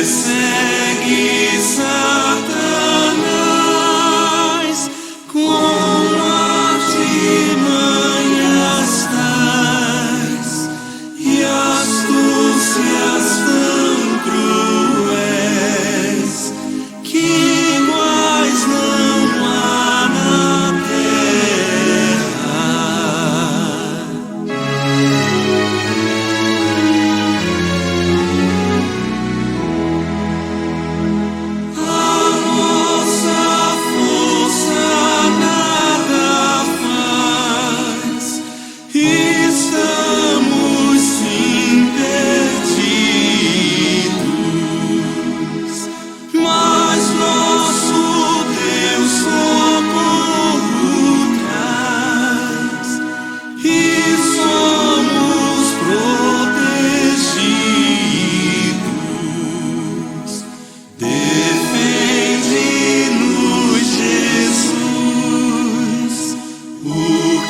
persegue Satanás com artimanhas tais e astúcias tão cruéis que iguais não há na terra. A nossa força nada faz, estamos sim perdidos, mas nosso Deus socorro traz e somos protegidos. Defende-nos, Jesus, o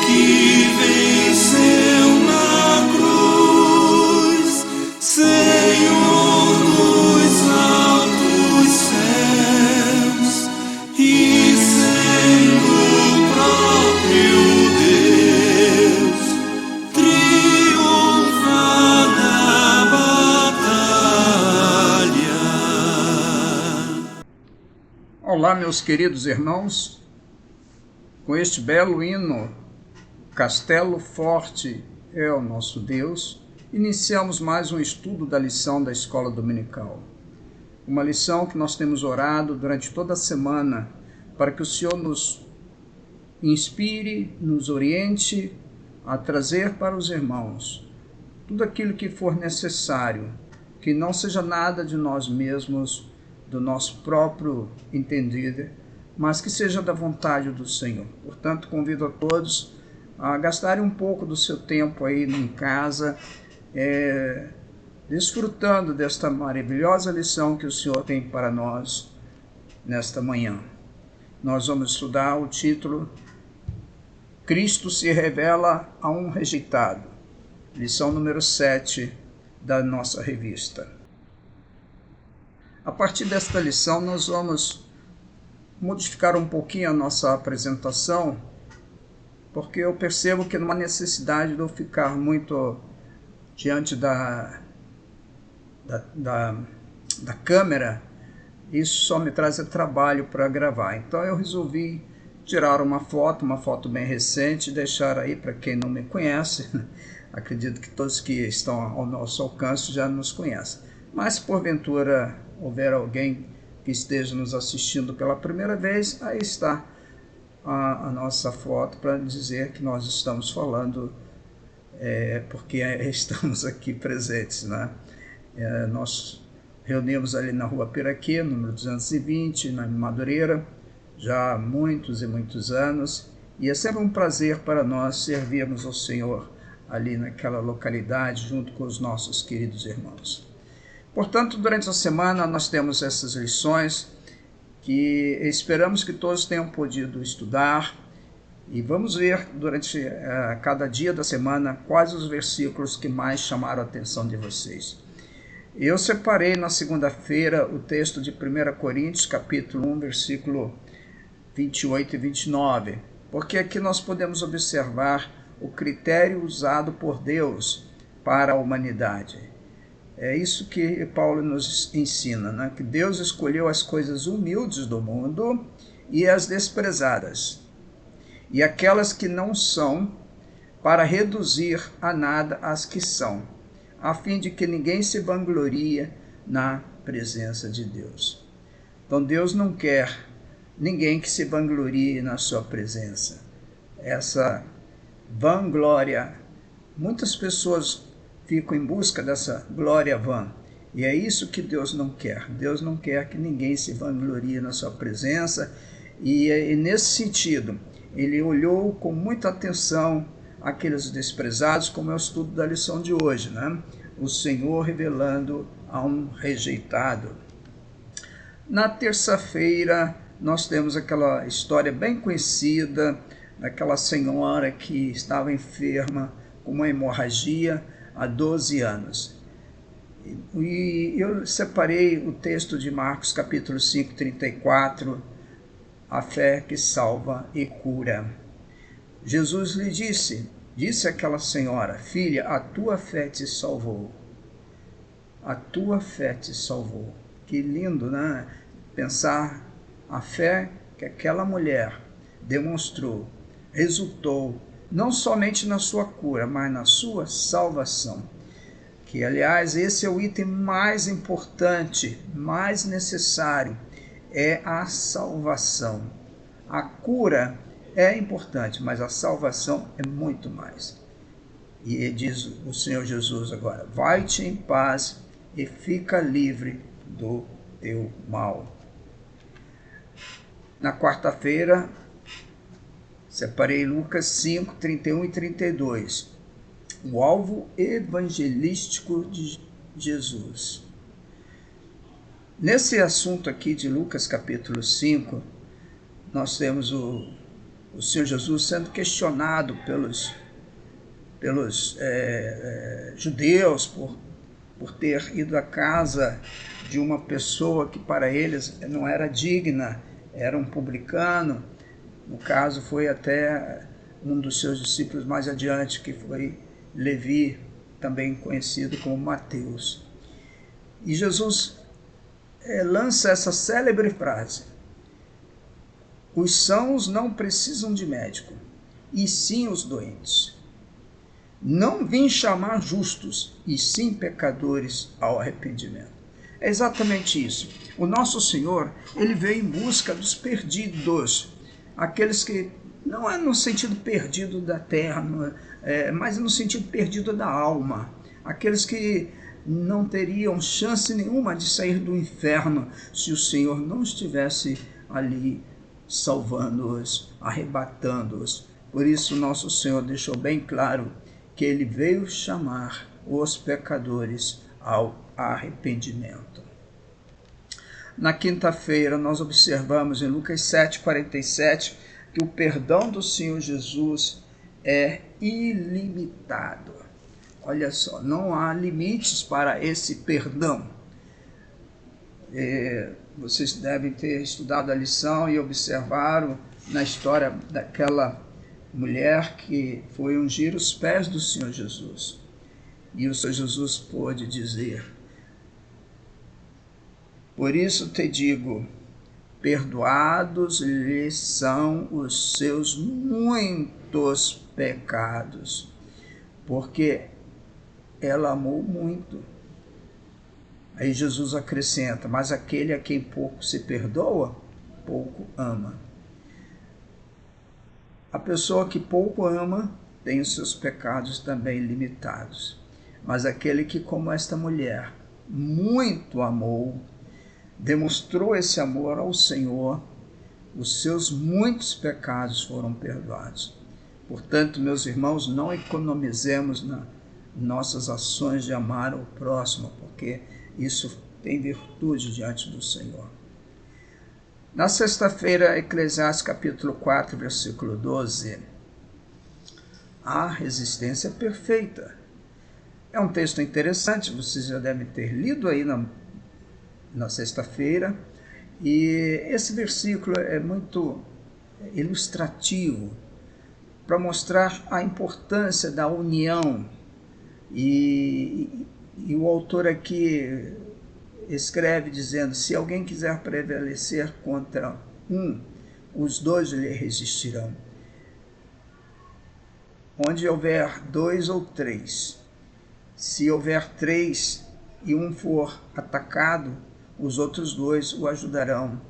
que venceu na cruz, Senhor dos altos céus, e sendo o próprio Deus, triunfa na batalha. Olá, meus queridos irmãos, com este belo hino, Castelo Forte é o nosso Deus, iniciamos mais um estudo da lição da Escola Dominical. Uma lição que nós temos orado durante toda a semana para que o Senhor nos inspire, nos oriente a trazer para os irmãos tudo aquilo que for necessário, que não seja nada de nós mesmos, do nosso próprio entender, mas que seja da vontade do Senhor. Portanto, convido a todos a gastarem um pouco do seu tempo aí em casa, desfrutando desta maravilhosa lição que o Senhor tem para nós nesta manhã. Nós vamos estudar o título Cristo se revela a um rejeitado, lição número 7 da nossa revista. A partir desta lição nós vamos modificar um pouquinho a nossa apresentação, porque eu percebo que não há necessidade de eu ficar muito diante da câmera. Isso só me traz trabalho para gravar. Então eu resolvi tirar uma foto bem recente, e deixar aí para quem não me conhece. Acredito que todos que estão ao nosso alcance já nos conhecem. Mas se porventura houver alguém que esteja nos assistindo pela primeira vez, aí está a nossa foto para dizer que nós estamos falando, porque estamos aqui presentes, né? Nós reunimos ali na Rua Piraquê, número 220, na Madureira, já há muitos e muitos anos, e é sempre um prazer para nós servirmos ao Senhor ali naquela localidade, junto com os nossos queridos irmãos. Portanto, durante a semana nós temos essas lições que esperamos que todos tenham podido estudar, e vamos ver durante cada dia da semana quais os versículos que mais chamaram a atenção de vocês. Eu separei na segunda-feira o texto de 1 Coríntios, capítulo 1, versículo 28 e 29, porque aqui nós podemos observar o critério usado por Deus para a humanidade. É isso que Paulo nos ensina, né? Que Deus escolheu as coisas humildes do mundo e as desprezadas, e aquelas que não são, para reduzir a nada as que são, a fim de que ninguém se vanglorie na presença de Deus. Então Deus não quer ninguém que se vanglorie na sua presença. Essa vanglória, muitas pessoas ficam em busca dessa glória vã, e é isso que Deus não quer. Deus não quer que ninguém se vanglorie na sua presença, e nesse sentido, ele olhou com muita atenção aqueles desprezados, como é o estudo da lição de hoje, né? O Senhor revelando a um rejeitado. Na terça-feira, nós temos aquela história bem conhecida daquela senhora que estava enferma com uma hemorragia há 12 anos. E eu separei o texto de Marcos capítulo 5, 34, a fé que salva e cura. Jesus lhe disse àquela senhora: filha, a tua fé te salvou. A tua fé te salvou. Que lindo, né? Pensar a fé que aquela mulher demonstrou, resultou não somente na sua cura, mas na sua salvação. Que, aliás, esse é o item mais importante, mais necessário, é a salvação. A cura é importante, mas a salvação é muito mais. E diz o Senhor Jesus agora: vai-te em paz e fica livre do teu mal. Na quarta-feira, separei Lucas 5, 31 e 32. O alvo evangelístico de Jesus. Nesse assunto aqui de Lucas capítulo 5, nós temos o Senhor Jesus sendo questionado pelos judeus por ter ido à casa de uma pessoa que para eles não era digna, era um publicano. No caso, foi até um dos seus discípulos mais adiante, que foi Levi, também conhecido como Mateus. E Jesus lança essa célebre frase: os sãos não precisam de médico, e sim os doentes. Não vim chamar justos, e sim pecadores ao arrependimento. É exatamente isso. O nosso Senhor, ele veio em busca dos perdidos, aqueles que não é no sentido perdido da terra, mas no sentido perdido da alma, aqueles que não teriam chance nenhuma de sair do inferno se o Senhor não estivesse ali salvando-os, arrebatando-os. Por isso nosso Senhor deixou bem claro que ele veio chamar os pecadores ao arrependimento. Na quinta-feira nós observamos em Lucas 7,47 que o perdão do Senhor Jesus é ilimitado. Olha só, não há limites para esse perdão. Vocês devem ter estudado a lição e observaram na história daquela mulher que foi ungir os pés do Senhor Jesus. E o Senhor Jesus pôde dizer: por isso te digo, perdoados lhe são os seus muitos pecados, porque ela amou muito. Aí Jesus acrescenta: mas aquele a quem pouco se perdoa, pouco ama. A pessoa que pouco ama tem os seus pecados também limitados. Mas aquele que, como esta mulher, muito amou, demonstrou esse amor ao Senhor, os seus muitos pecados foram perdoados. Portanto, meus irmãos, não economizemos nas nossas ações de amar o próximo, porque isso tem virtude diante do Senhor. Na sexta-feira, Eclesiastes capítulo 4, versículo 12, a resistência perfeita. É um texto interessante, vocês já devem ter lido aí na sexta-feira, e esse versículo é muito ilustrativo para mostrar a importância da união, e o autor aqui escreve dizendo: se alguém quiser prevalecer contra um, os dois lhe resistirão. Onde houver dois ou três, se houver três e um for atacado, os outros dois o ajudarão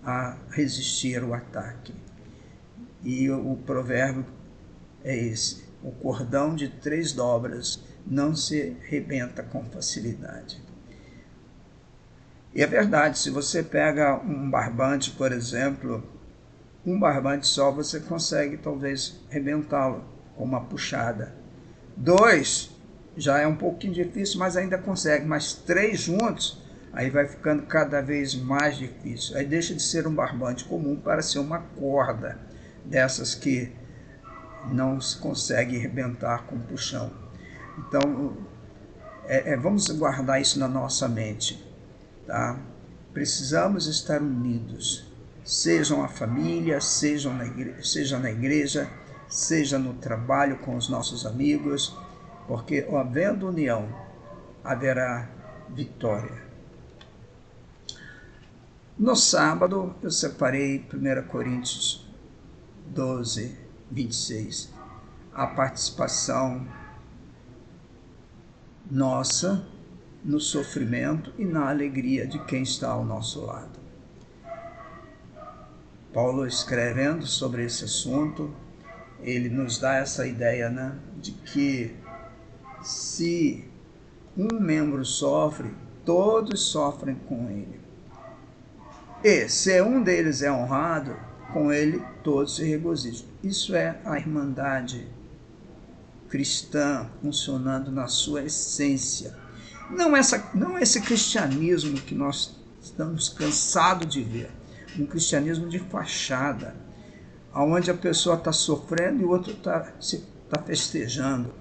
a resistir ao ataque. E o provérbio é esse: o cordão de 3 dobras não se rebenta com facilidade. E é verdade, se você pega um barbante, por exemplo, um barbante só você consegue talvez rebentá-lo com uma puxada. 2 já é um pouquinho difícil, mas ainda consegue. Mas 3 juntos, aí vai ficando cada vez mais difícil. Aí deixa de ser um barbante comum para ser uma corda dessas que não se consegue arrebentar com puxão. Então, Vamos guardar isso na nossa mente, tá? Precisamos estar unidos, sejam a família, seja na igreja, seja no trabalho com os nossos amigos, porque havendo união, haverá vitória. No sábado, eu separei 1 Coríntios 12, 26, a participação nossa no sofrimento e na alegria de quem está ao nosso lado. Paulo, escrevendo sobre esse assunto, ele nos dá essa ideia, né, de que se um membro sofre, todos sofrem com ele. E se um deles é honrado, com ele todos se regozijam. Isso é a irmandade cristã funcionando na sua essência. Não esse cristianismo que nós estamos cansados de ver, um cristianismo de fachada, onde a pessoa está sofrendo e o outro está festejando.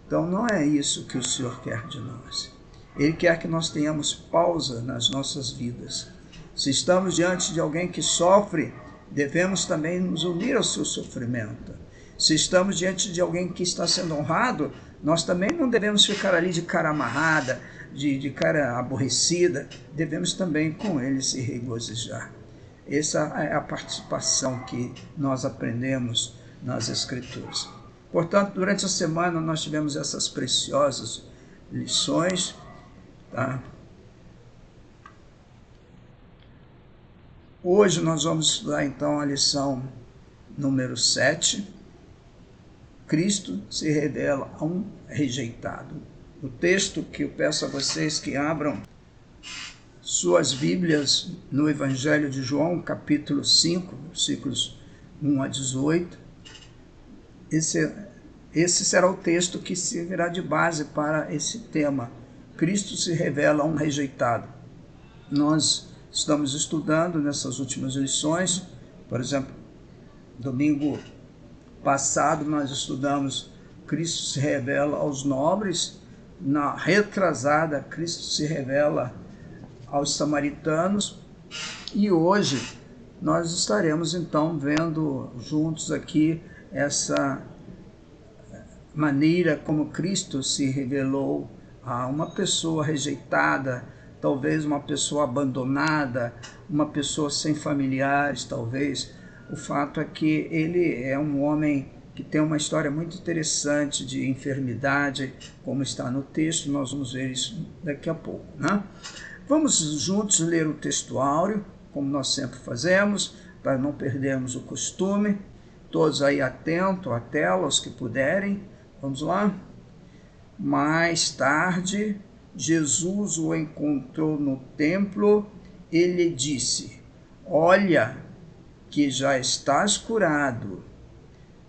Então não é isso que o Senhor quer de nós. Ele quer que nós tenhamos pausa nas nossas vidas. Se estamos diante de alguém que sofre, devemos também nos unir ao seu sofrimento. Se estamos diante de alguém que está sendo honrado, nós também não devemos ficar ali de cara amarrada, de cara aborrecida. Devemos também com ele se regozijar. Essa é a participação que nós aprendemos nas Escrituras. Portanto, durante a semana nós tivemos essas preciosas lições, tá? Hoje nós vamos estudar então a lição número 7. Cristo se revela a um rejeitado. O texto que eu peço a vocês que abram suas Bíblias no Evangelho de João, capítulo 5, versículos 1 a 18. Esse será o texto que servirá de base para esse tema. Cristo se revela a um rejeitado. Nós estamos estudando nessas últimas lições, por exemplo, domingo passado nós estudamos Cristo se revela aos nobres, na retrasada Cristo se revela aos samaritanos, e hoje nós estaremos então vendo juntos aqui essa maneira como Cristo se revelou a uma pessoa rejeitada, talvez uma pessoa abandonada, uma pessoa sem familiares, talvez. O fato é que ele é um homem que tem uma história muito interessante de enfermidade, como está no texto, nós vamos ver isso daqui a pouco, né? Vamos juntos ler o texto áureo, como nós sempre fazemos, para não perdermos o costume. Todos aí atentos à tela, os que puderem. Vamos lá? Mais tarde, Jesus o encontrou no templo e lhe disse: olha, que já estás curado,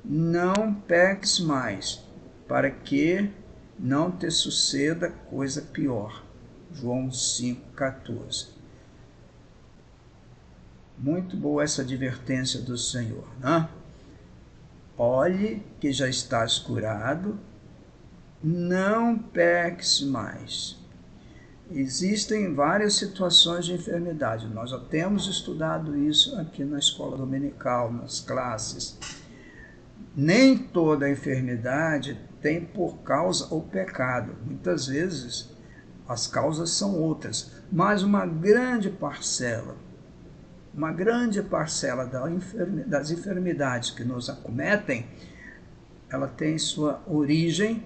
não peques mais, para que não te suceda coisa pior. João 5,14. Muito boa essa advertência do Senhor, né? Olhe que já estás curado, não peques mais. Existem várias situações de enfermidade. Nós já temos estudado isso aqui na escola dominical, nas classes. Nem toda enfermidade tem por causa o pecado. Muitas vezes as causas são outras, mas uma grande parcela das enfermidades que nos acometem, ela tem sua origem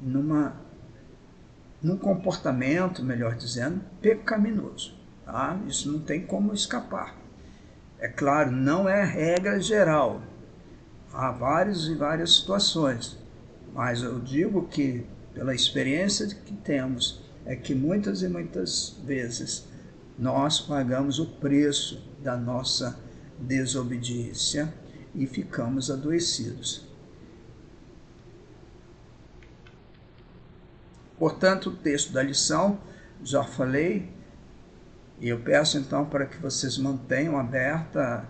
num comportamento, melhor dizendo, pecaminoso. Tá? Isso não tem como escapar. É claro, não é regra geral. Há várias situações. Mas eu digo que, pela experiência que temos, é que muitas e muitas vezes nós pagamos o preço da nossa desobediência e ficamos adoecidos. Portanto, o texto da lição, já falei, e eu peço então para que vocês mantenham aberta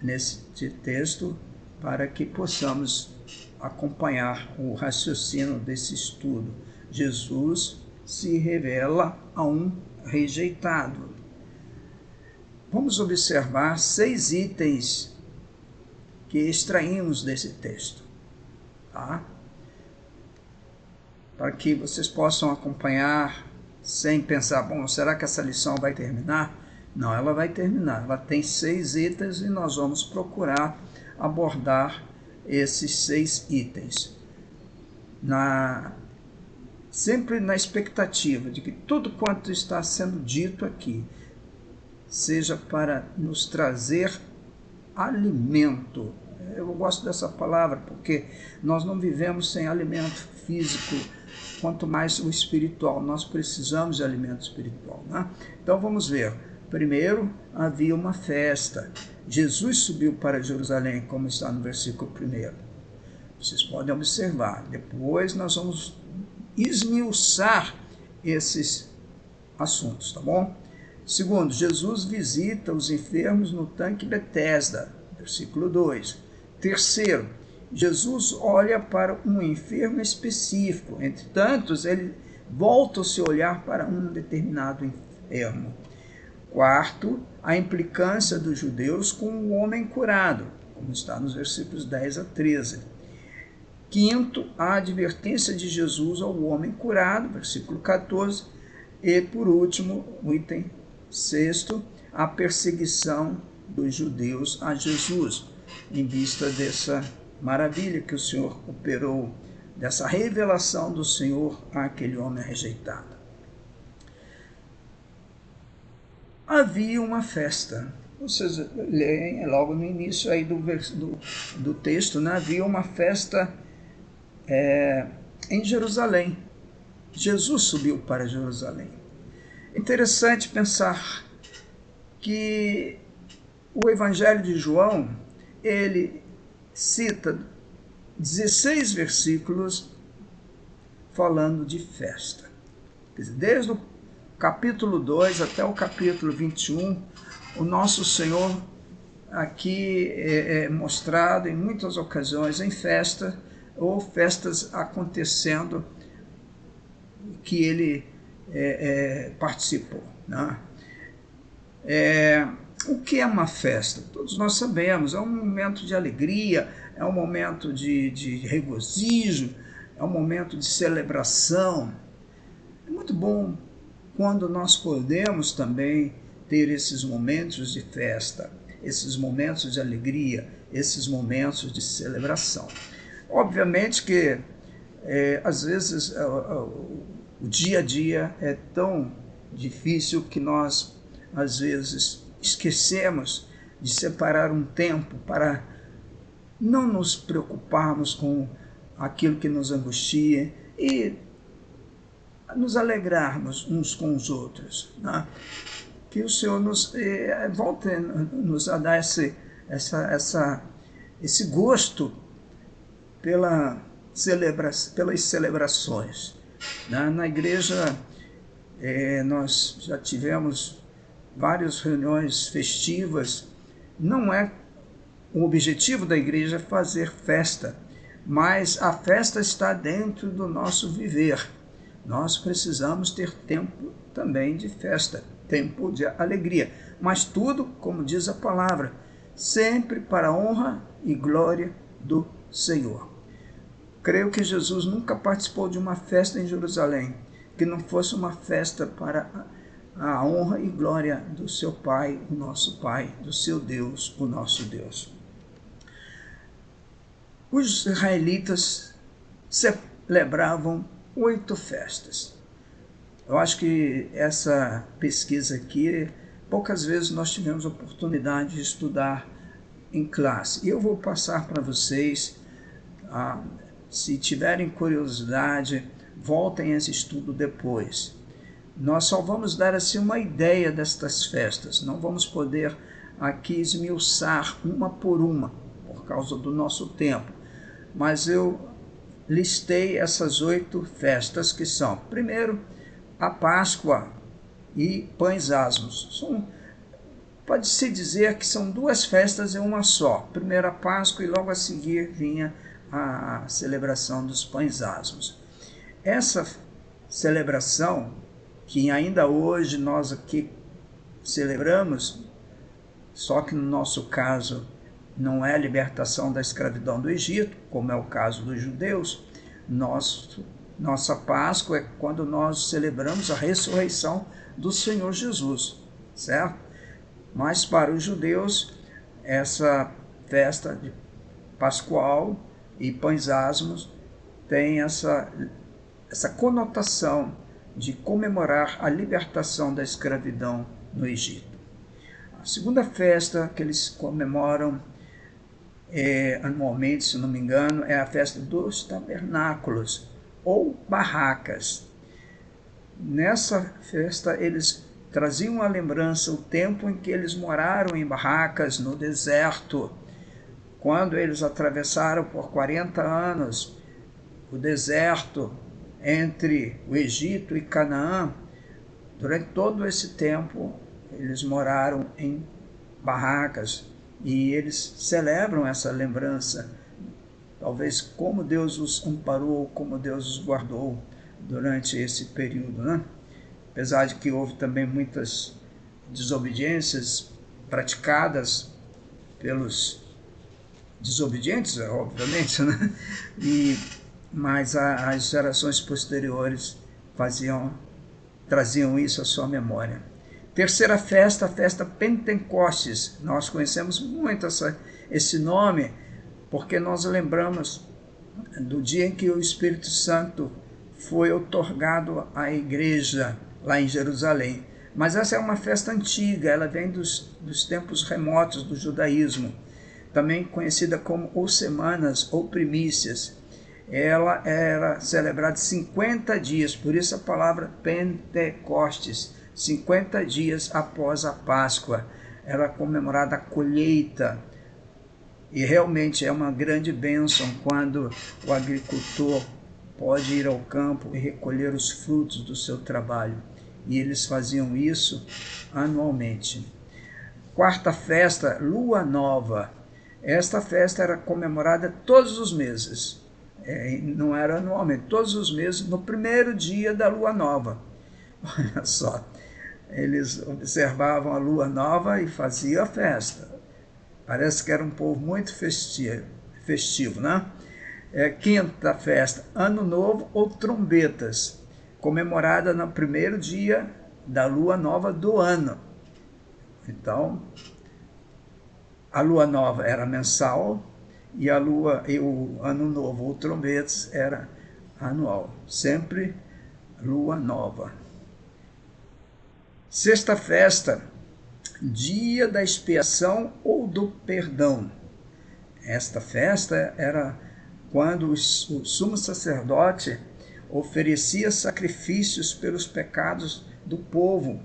nesse texto, para que possamos acompanhar o raciocínio desse estudo. Jesus se revela a um rejeitado. Vamos observar 6 itens que extraímos desse texto, tá? Para que vocês possam acompanhar sem pensar, bom, será que essa lição vai terminar? Não, ela vai terminar. Ela tem 6 itens e nós vamos procurar abordar esses 6 itens. Sempre na expectativa de que tudo quanto está sendo dito aqui seja para nos trazer alimento. Eu gosto dessa palavra porque nós não vivemos sem alimento físico, quanto mais o espiritual. Nós precisamos de alimento espiritual, né? Então vamos ver. Primeiro, havia uma festa. Jesus subiu para Jerusalém, como está no versículo 1. Vocês podem observar. Depois nós vamos esmiuçar esses assuntos, tá bom? Segundo, Jesus visita os enfermos no tanque Betesda, versículo 2. Terceiro, Jesus olha para um enfermo específico. Entre tantos, ele volta o seu olhar para um determinado enfermo. Quarto, a implicância dos judeus com o homem curado, como está nos versículos 10 a 13. Quinto, a advertência de Jesus ao homem curado, versículo 14. E, por último, o item sexto, a perseguição dos judeus a Jesus, em vista dessa maravilha que o Senhor operou, dessa revelação do Senhor àquele homem rejeitado. Havia uma festa. Vocês leem logo no início aí do texto, né? Havia uma festa em Jerusalém. Jesus subiu para Jerusalém. Interessante pensar que o Evangelho de João, ele cita 16 versículos falando de festa. Desde o capítulo 2 até o capítulo 21, o nosso Senhor aqui é mostrado em muitas ocasiões em festa ou festas acontecendo que ele participou, né? O que é uma festa? Todos nós sabemos, é um momento de alegria, é um momento de regozijo, é um momento de celebração. É muito bom quando nós podemos também ter esses momentos de festa, esses momentos de alegria, esses momentos de celebração. Obviamente que, às vezes, o dia a dia é tão difícil que nós, às vezes, esquecemos de separar um tempo para não nos preocuparmos com aquilo que nos angustia e nos alegrarmos uns com os outros, né? Que o Senhor nos volte nos a dar esse gosto pelas celebrações, né? Na igreja nós já tivemos várias reuniões festivas. Não é o objetivo da igreja fazer festa, mas a festa está dentro do nosso viver. Nós precisamos ter tempo também de festa, tempo de alegria, mas tudo, como diz a palavra, sempre para a honra e glória do Senhor. Creio que Jesus nunca participou de uma festa em Jerusalém que não fosse uma festa para a honra e glória do seu Pai, o nosso Pai, do seu Deus, o nosso Deus. Os israelitas celebravam 8 festas. Eu acho que essa pesquisa aqui, poucas vezes nós tivemos oportunidade de estudar em classe. E eu vou passar para vocês, se tiverem curiosidade, voltem a esse estudo depois. Nós só vamos dar assim uma ideia destas festas, não vamos poder aqui esmiuçar uma por causa do nosso tempo. Mas eu listei essas 8 festas que são, primeiro, a Páscoa e Pães Asmos. Pode-se dizer que são 2 festas em uma só. Primeiro a Páscoa e logo a seguir vinha a celebração dos Pães Asmos. Essa celebração que ainda hoje nós aqui celebramos, só que no nosso caso não é a libertação da escravidão do Egito, como é o caso dos judeus. Nossa Páscoa é quando nós celebramos a ressurreição do Senhor Jesus, certo? Mas para os judeus, essa festa de pascual e pães asmos tem essa conotação de comemorar a libertação da escravidão no Egito. A segunda festa que eles comemoram anualmente, se não me engano, é a festa dos tabernáculos ou barracas. Nessa festa eles traziam à lembrança o tempo em que eles moraram em barracas no deserto, quando eles atravessaram por 40 anos o deserto entre o Egito e Canaã. Durante todo esse tempo eles moraram em barracas e eles celebram essa lembrança, talvez como Deus os amparou, como Deus os guardou durante esse período, né? Apesar de que houve também muitas desobediências praticadas pelos desobedientes, obviamente, né? Mas as gerações posteriores traziam isso à sua memória. Terceira festa, a festa Pentecostes. Nós conhecemos muito esse nome porque nós lembramos do dia em que o Espírito Santo foi outorgado à igreja lá em Jerusalém. Mas essa é uma festa antiga, ela vem dos tempos remotos do judaísmo, também conhecida como ou semanas ou primícias. Ela era celebrada 50 dias, por isso a palavra Pentecostes, 50 dias após a Páscoa. Era comemorada a colheita, e realmente é uma grande bênção quando o agricultor pode ir ao campo e recolher os frutos do seu trabalho. E eles faziam isso anualmente. Quarta festa, Lua Nova. Esta festa era comemorada todos os meses. Não era anualmente, todos os meses, no primeiro dia da Lua Nova. Olha só, eles observavam a Lua Nova e faziam a festa. Parece que era um povo muito festivo, né? Quinta festa, Ano Novo ou Trombetas, comemorada no primeiro dia da Lua Nova do ano. Então, a Lua Nova era mensal e o Ano Novo ou Trombetas era anual, sempre Lua Nova. Sexta festa, Dia da Expiação ou do Perdão. Esta festa era quando o sumo sacerdote oferecia sacrifícios pelos pecados do povo.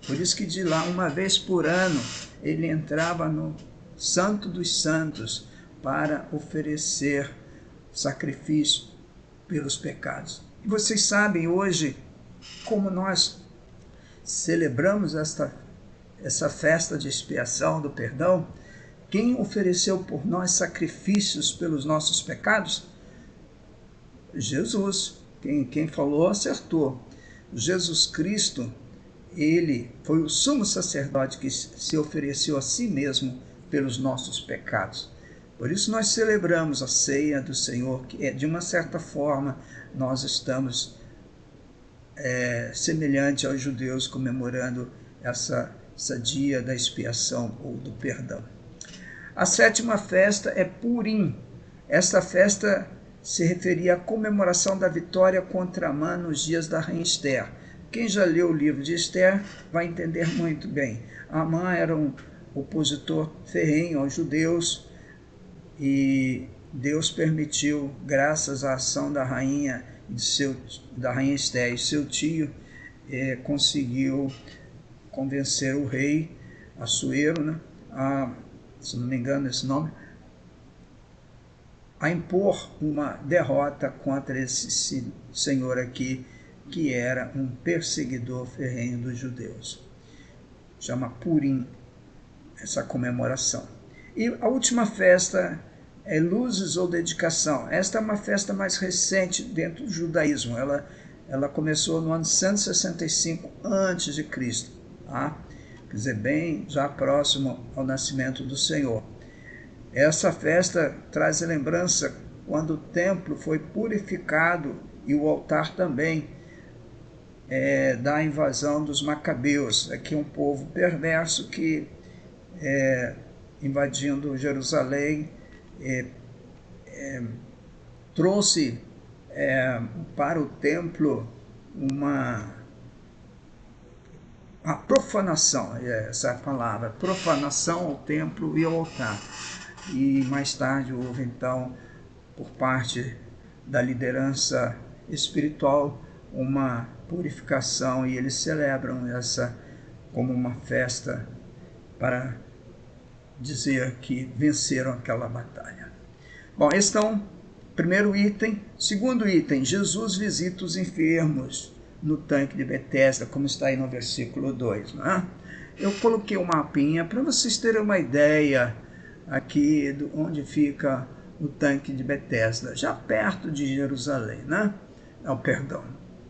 Por isso que de lá, uma vez por ano, ele entrava no Santo dos Santos para oferecer sacrifício pelos pecados. E vocês sabem hoje como nós celebramos essa festa de expiação do perdão? Quem ofereceu por nós sacrifícios pelos nossos pecados? Jesus. Quem falou acertou. Jesus Cristo, ele foi o sumo sacerdote que se ofereceu a si mesmo pelos nossos pecados. Por isso nós celebramos a ceia do Senhor, que de uma certa forma nós estamos semelhante aos judeus comemorando essa dia da expiação ou do perdão. A sétima festa é Purim. Esta festa se referia à comemoração da vitória contra Amã nos dias da rainha Esther. Quem já leu o livro de Esther vai entender muito bem. Amã era um opositor ferrenho aos judeus e Deus permitiu, graças à ação da rainha Esther e seu tio, conseguiu convencer o rei Assuero, né, se não me engano esse nome, a impor uma derrota contra esse senhor aqui, que era um perseguidor ferrenho dos judeus. Chama Purim essa comemoração. E a última festa é Luzes ou Dedicação. Esta é uma festa mais recente dentro do judaísmo. Ela ela começou no ano 165 a.C., tá? Quer dizer, bem já próximo ao nascimento do Senhor. Essa festa traz lembrança quando o templo foi purificado e o altar também, da invasão dos Macabeus. Aqui um povo perverso que, invadindo Jerusalém, trouxe para o templo a profanação, essa é a palavra, profanação ao templo e ao altar. E mais tarde houve então, por parte da liderança espiritual, uma purificação, e eles celebram essa como uma festa para dizer que venceram aquela batalha. Bom, esse então, primeiro item. Segundo item, Jesus visita os enfermos no tanque de Betesda, como está aí no versículo 2. Né? Eu coloquei um mapinha para vocês terem uma ideia aqui de onde fica o tanque de Betesda, já perto de Jerusalém, né? Não, perdão,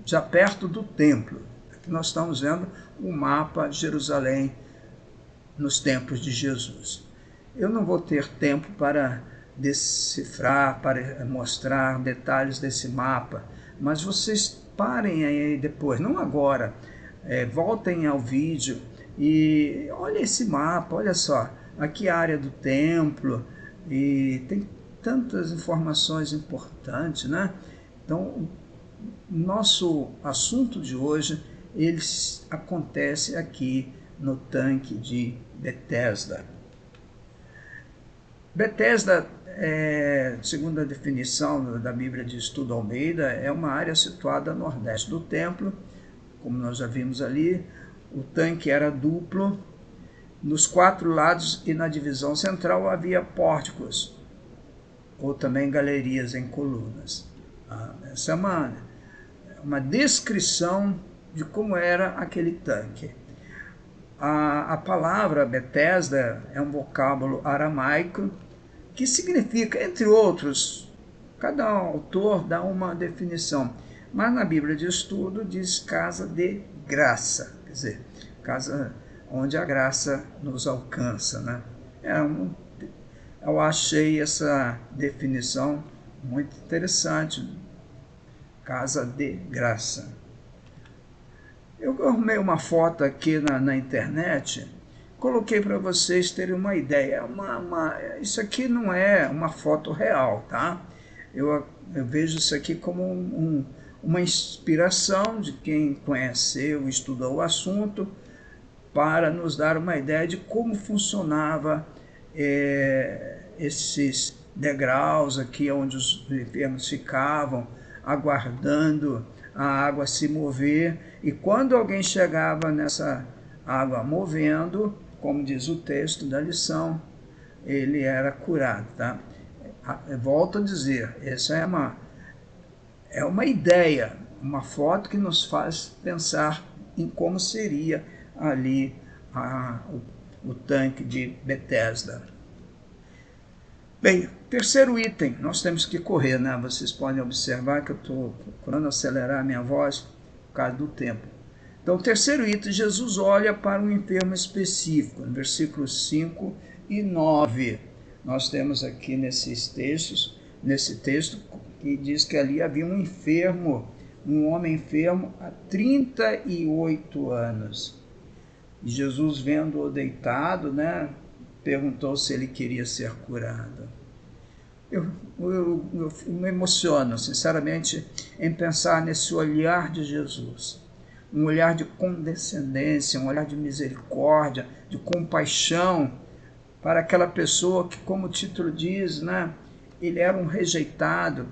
já perto do templo. Aqui nós estamos vendo o mapa de Jerusalém nos tempos de Jesus. Eu não vou ter tempo para decifrar, para mostrar detalhes desse mapa, mas vocês parem aí depois, não agora, voltem ao vídeo e olha esse mapa, olha só, aqui a área do templo, e tem tantas informações importantes, né? Então, nosso assunto de hoje, ele acontece aqui no tanque de Betesda. Betesda, segundo a definição da Bíblia de Estudo Almeida, é uma área situada a nordeste do templo, como nós já vimos ali. O tanque era duplo, nos 4 lados e na divisão central havia pórticos, ou também galerias em colunas. Essa é uma descrição de como era aquele tanque. A palavra Betesda é um vocábulo aramaico que significa, entre outros, cada autor dá uma definição, mas na Bíblia de Estudo diz casa de graça, quer dizer, casa onde a graça nos alcança, né? Eu achei essa definição muito interessante, casa de graça. Eu arrumei uma foto aqui na internet, coloquei para vocês terem uma ideia. Isso aqui não é uma foto real, tá? Eu vejo isso aqui como uma inspiração de quem conheceu, estudou o assunto, para nos dar uma ideia de como funcionava esses degraus aqui onde os enfermos ficavam, aguardando a água se mover, e quando alguém chegava nessa água movendo, como diz o texto da lição, ele era curado, tá? Volto a dizer, essa é uma ideia, uma foto que nos faz pensar em como seria ali o tanque de Betesda. Bem, terceiro item, nós temos que correr, né? Vocês podem observar que eu estou procurando acelerar a minha voz por causa do tempo. Então, terceiro item, Jesus olha para um enfermo específico, no versículos 5 e 9. Nós temos aqui nesse texto, que diz que ali havia um enfermo, um homem enfermo há 38 anos. E Jesus, vendo-o deitado, né, perguntou se ele queria ser curado. Eu me emociono, sinceramente, em pensar nesse olhar de Jesus. Um olhar de condescendência, um olhar de misericórdia, de compaixão para aquela pessoa que, como o título diz, né, ele era um rejeitado.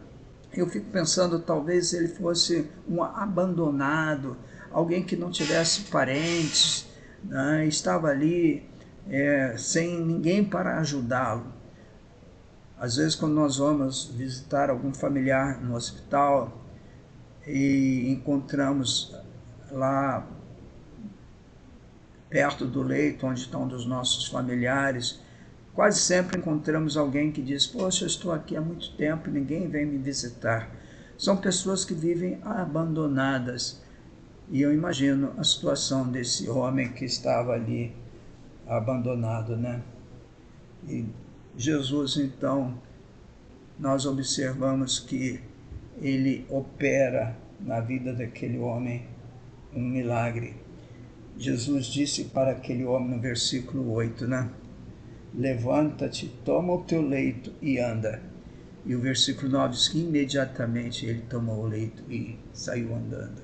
Eu fico pensando, talvez ele fosse um abandonado, alguém que não tivesse parentes, né, estava ali sem ninguém para ajudá-lo. Às vezes, quando nós vamos visitar algum familiar no hospital e encontramos lá perto do leito onde estão dos nossos familiares, quase sempre encontramos alguém que diz: poxa, eu estou aqui há muito tempo e ninguém vem me visitar. São pessoas que vivem abandonadas. E eu imagino a situação desse homem que estava ali abandonado, né? E Jesus, então, nós observamos que ele opera na vida daquele homem um milagre. Jesus disse para aquele homem no versículo 8, né? Levanta-te, toma o teu leito e anda. E o versículo 9 diz que imediatamente ele tomou o leito e saiu andando.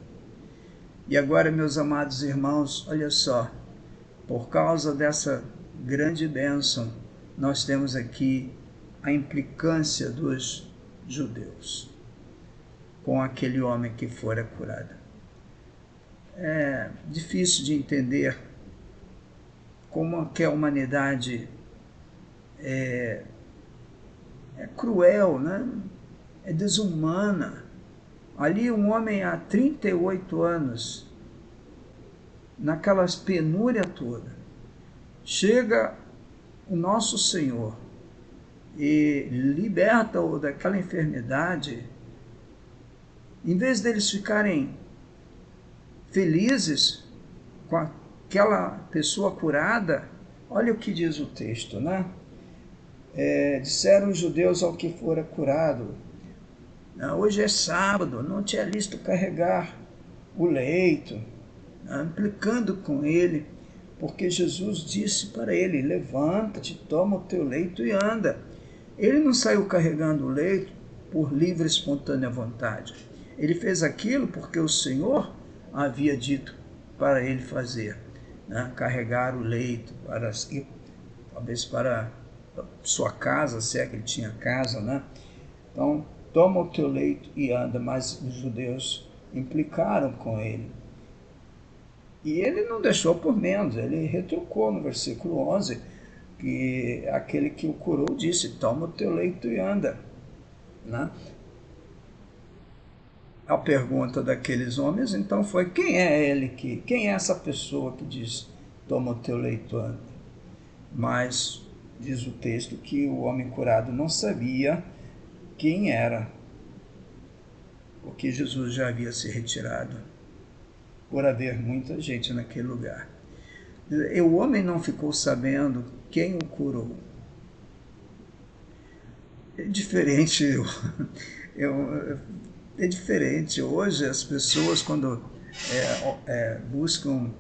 E agora, meus amados irmãos, olha só, por causa dessa grande bênção, nós temos aqui a implicância dos judeus com aquele homem que fora curado. É difícil de entender como que a humanidade é cruel, né? É desumana. Ali um homem há 38 anos, naquelas penúria toda, chega o nosso Senhor e liberta-o daquela enfermidade. Em vez deles ficarem felizes com aquela pessoa curada, olha o que diz o texto, né? Disseram os judeus ao que fora curado: hoje é sábado, não te é lícito carregar o leito, implicando com ele, porque Jesus disse para ele: levanta-te, toma o teu leito e anda. Ele não saiu carregando o leito por livre e espontânea vontade. Ele fez aquilo porque o Senhor havia dito para ele fazer, né? Carregar o leito, talvez para sua casa, se é que ele tinha casa, né? Então, toma o teu leito e anda. Mas os judeus implicaram com ele. E ele não deixou por menos, ele retrucou no versículo 11, que aquele que o curou disse: toma o teu leito e anda, né? A pergunta daqueles homens então foi: quem é essa pessoa que diz toma o teu leito e anda? Mas diz o texto que o homem curado não sabia quem era, porque Jesus já havia se retirado, por haver muita gente naquele lugar. E o homem não ficou sabendo quem o curou. É diferente. É diferente. Hoje as pessoas, quando buscam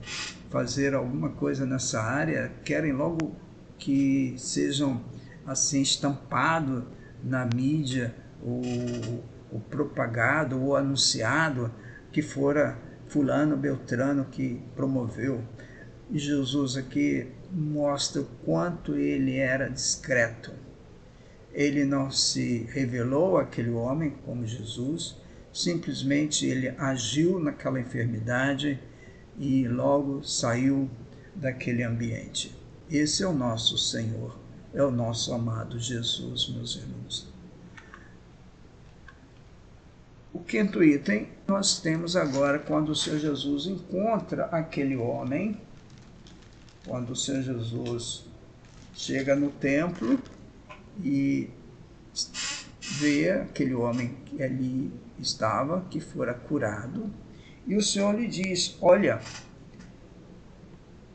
fazer alguma coisa nessa área, querem logo que sejam assim estampado na mídia, ou propagado, ou anunciado que fora fulano, beltrano que promoveu. E Jesus aqui mostra o quanto ele era discreto. Ele não se revelou àquele homem como Jesus, simplesmente ele agiu naquela enfermidade e logo saiu daquele ambiente. Esse é o nosso Senhor, é o nosso amado Jesus, meus irmãos. O quinto item nós temos agora quando o Senhor Jesus encontra aquele homem, quando o Senhor Jesus chega no templo e vê aquele homem que ali estava, que fora curado, e o Senhor lhe diz: olha,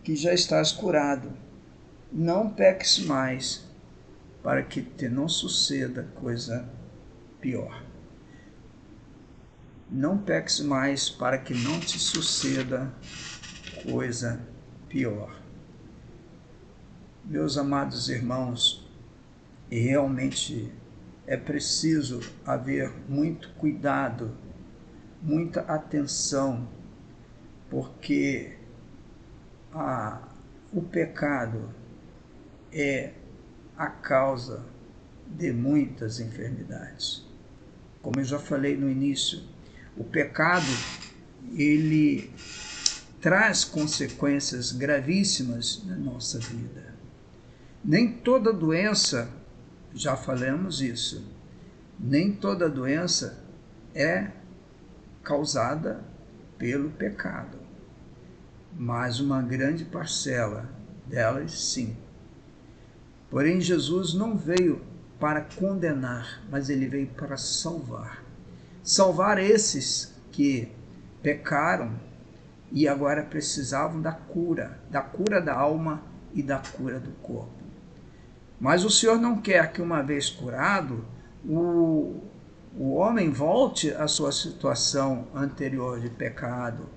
que já estás curado, não peques mais, para que te não suceda coisa pior. Não peques mais, para que não te suceda coisa pior. Meus amados irmãos, realmente é preciso haver muito cuidado, muita atenção, porque o pecado é a causa de muitas enfermidades. Como eu já falei no início, o pecado, ele traz consequências gravíssimas na nossa vida. Nem toda doença, já falamos isso, nem toda doença é causada pelo pecado, mas uma grande parcela delas sim. Porém, Jesus não veio para condenar, mas ele veio para salvar. salvar esses que pecaram e agora precisavam da cura da alma e da cura do corpo. Mas o Senhor não quer que, uma vez curado, o homem volte à sua situação anterior de pecado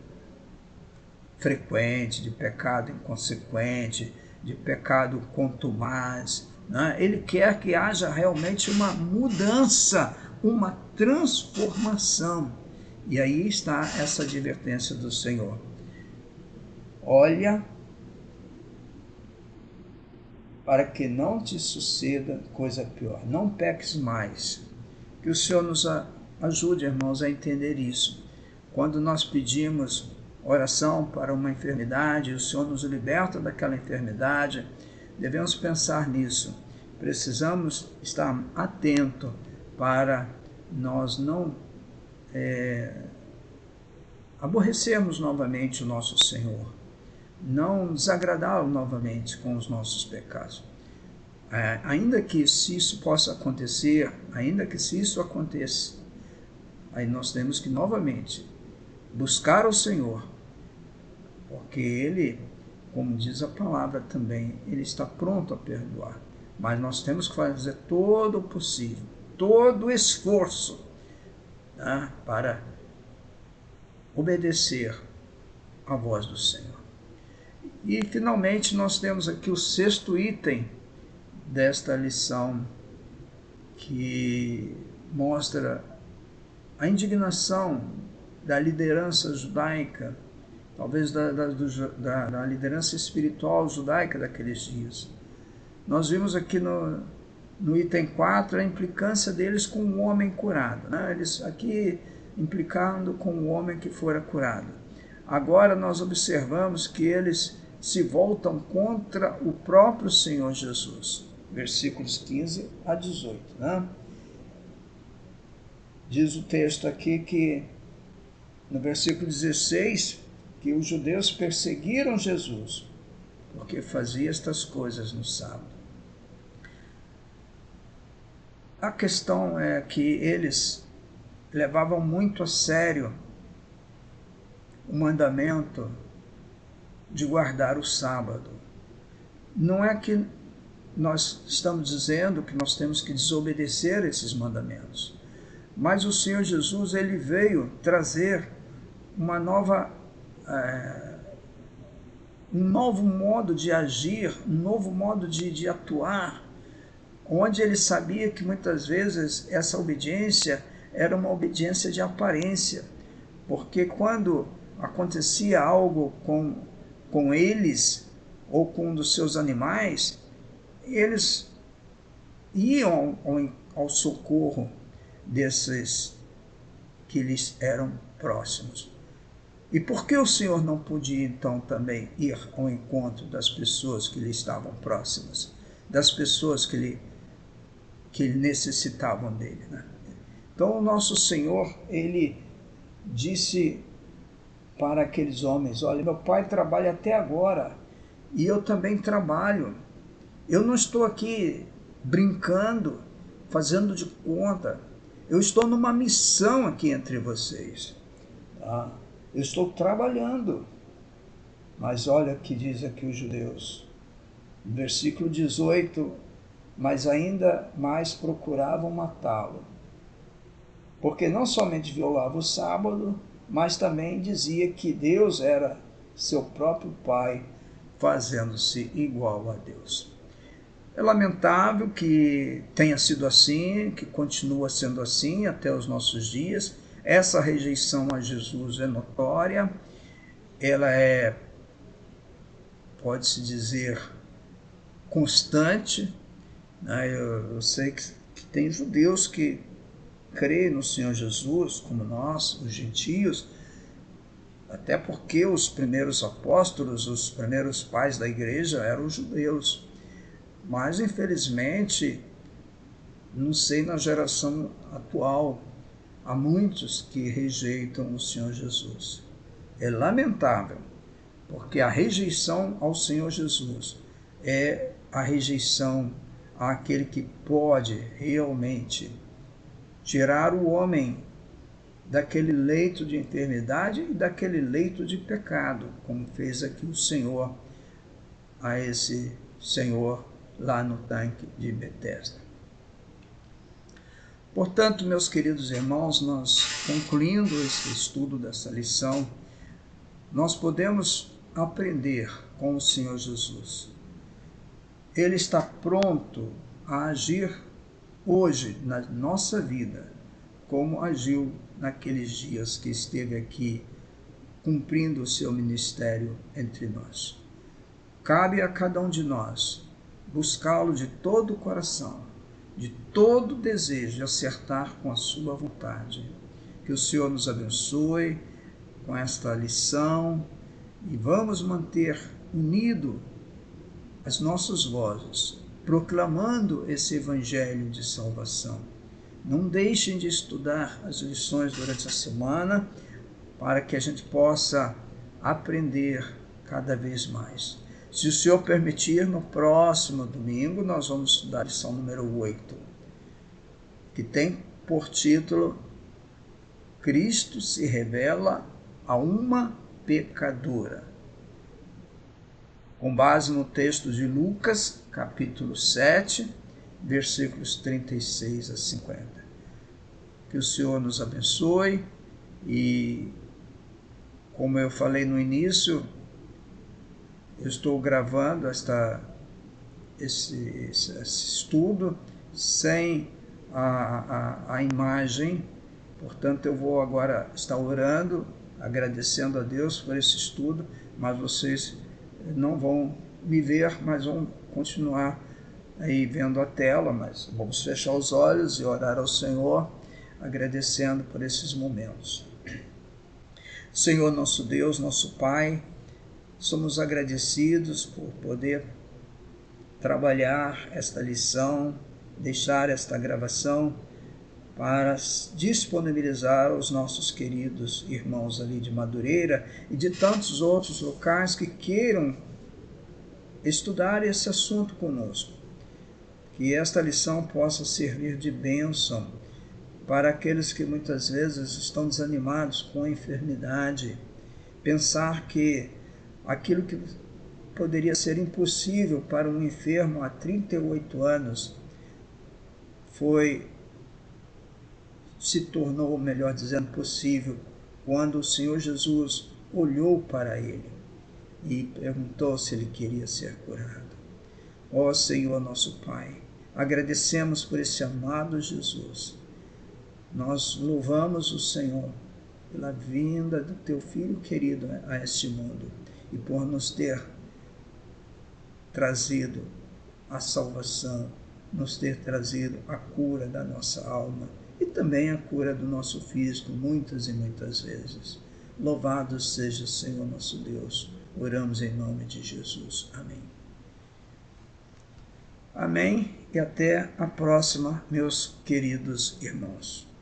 frequente, de pecado inconsequente, de pecado contumaz. Né? Ele quer que haja realmente uma mudança, uma transformação. E aí está essa advertência do Senhor. Olha, para que não te suceda coisa pior. Não peques mais. Que o Senhor nos ajude, irmãos, a entender isso. Quando nós pedimos oração para uma enfermidade, o Senhor nos liberta daquela enfermidade, devemos pensar nisso. Precisamos estar atentos para nós não aborrecermos novamente o nosso Senhor, não desagradá-lo novamente com os nossos pecados. Ainda que se isso possa acontecer, aí nós temos que novamente buscar o Senhor, porque Ele, como diz a palavra também, Ele está pronto a perdoar. Mas nós temos que fazer todo o possível, todo o esforço, né, para obedecer à voz do Senhor. E finalmente nós temos aqui o 6º item desta lição, que mostra a indignação da liderança judaica, talvez da liderança espiritual judaica daqueles dias. Nós vimos aqui no item 4 a implicância deles com o homem curado, né? Eles aqui implicando com o homem que fora curado. Agora nós observamos que eles se voltam contra o próprio Senhor Jesus. Versículos 15 a 18. Né? Diz o texto aqui que, no versículo 16, que os judeus perseguiram Jesus porque fazia estas coisas no sábado. A questão é que eles levavam muito a sério o mandamento de guardar o sábado. Não é que nós estamos dizendo que nós temos que desobedecer esses mandamentos, mas o Senhor Jesus, ele veio trazer uma nova, um novo modo de agir, um novo modo de atuar, onde ele sabia que muitas vezes essa obediência era uma obediência de aparência, porque quando acontecia algo com eles ou com um dos seus animais, eles iam ao socorro desses que lhes eram próximos. E por que o Senhor não podia então também ir ao encontro das pessoas que lhe estavam próximas, das pessoas que necessitavam dele, né? Então o nosso Senhor, ele disse para aqueles homens: olha, meu pai trabalha até agora e eu também trabalho. Eu não estou aqui brincando, fazendo de conta. Eu estou numa missão aqui entre vocês. Tá? Eu estou trabalhando. Mas olha o que diz aqui os judeus. No versículo 18, mas ainda mais procuravam matá-lo, porque não somente violava o sábado, mas também dizia que Deus era seu próprio Pai, fazendo-se igual a Deus. É lamentável que tenha sido assim, que continua sendo assim até os nossos dias. Essa rejeição a Jesus é notória, ela é, pode-se dizer, constante. Eu sei que tem judeus que creem no Senhor Jesus, como nós, os gentios, até porque os primeiros apóstolos, os primeiros pais da igreja eram os judeus. Mas, infelizmente, não sei na geração atual, há muitos que rejeitam o Senhor Jesus. É lamentável, porque a rejeição ao Senhor Jesus é a rejeição àquele que pode realmente tirar o homem daquele leito de enfermidade e daquele leito de pecado, como fez aqui o Senhor a esse senhor lá no tanque de Betesda. Portanto, meus queridos irmãos, nós, concluindo esse estudo dessa lição, nós podemos aprender com o Senhor Jesus. Ele está pronto a agir hoje na nossa vida, como agiu naqueles dias que esteve aqui cumprindo o seu ministério entre nós. Cabe a cada um de nós buscá-lo de todo o coração, de todo o desejo de acertar com a sua vontade. Que o Senhor nos abençoe com esta lição e vamos manter unido as nossas vozes, proclamando esse evangelho de salvação. Não deixem de estudar as lições durante a semana para que a gente possa aprender cada vez mais. Se o Senhor permitir, no próximo domingo nós vamos estudar a lição número 8, que tem por título Cristo se revela a uma pecadora, com base no texto de Lucas, capítulo 7, versículos 36 a 50. Que o Senhor nos abençoe e, como eu falei no início, eu estou gravando esse estudo sem a imagem, portanto eu vou agora estar orando, agradecendo a Deus por esse estudo, mas vocês não vão me ver, mas vão continuar aí vendo a tela, mas vamos fechar os olhos e orar ao Senhor, agradecendo por esses momentos. Senhor nosso Deus, nosso Pai, somos agradecidos por poder trabalhar esta lição, deixar esta gravação para disponibilizar aos nossos queridos irmãos ali de Madureira e de tantos outros locais que queiram estudar esse assunto conosco. Que esta lição possa servir de bênção para aqueles que muitas vezes estão desanimados com a enfermidade, pensar que aquilo que poderia ser impossível para um enfermo há 38 anos se tornou, melhor dizendo, possível quando o Senhor Jesus olhou para ele e perguntou se ele queria ser curado. Ó Senhor nosso Pai, agradecemos por esse amado Jesus. Nós louvamos o Senhor pela vinda do teu Filho querido a este mundo e por nos ter trazido a salvação, nos ter trazido a cura da nossa alma e também a cura do nosso físico muitas e muitas vezes. Louvado seja o Senhor nosso Deus. Oramos em nome de Jesus. Amém. Amém e até a próxima, meus queridos irmãos.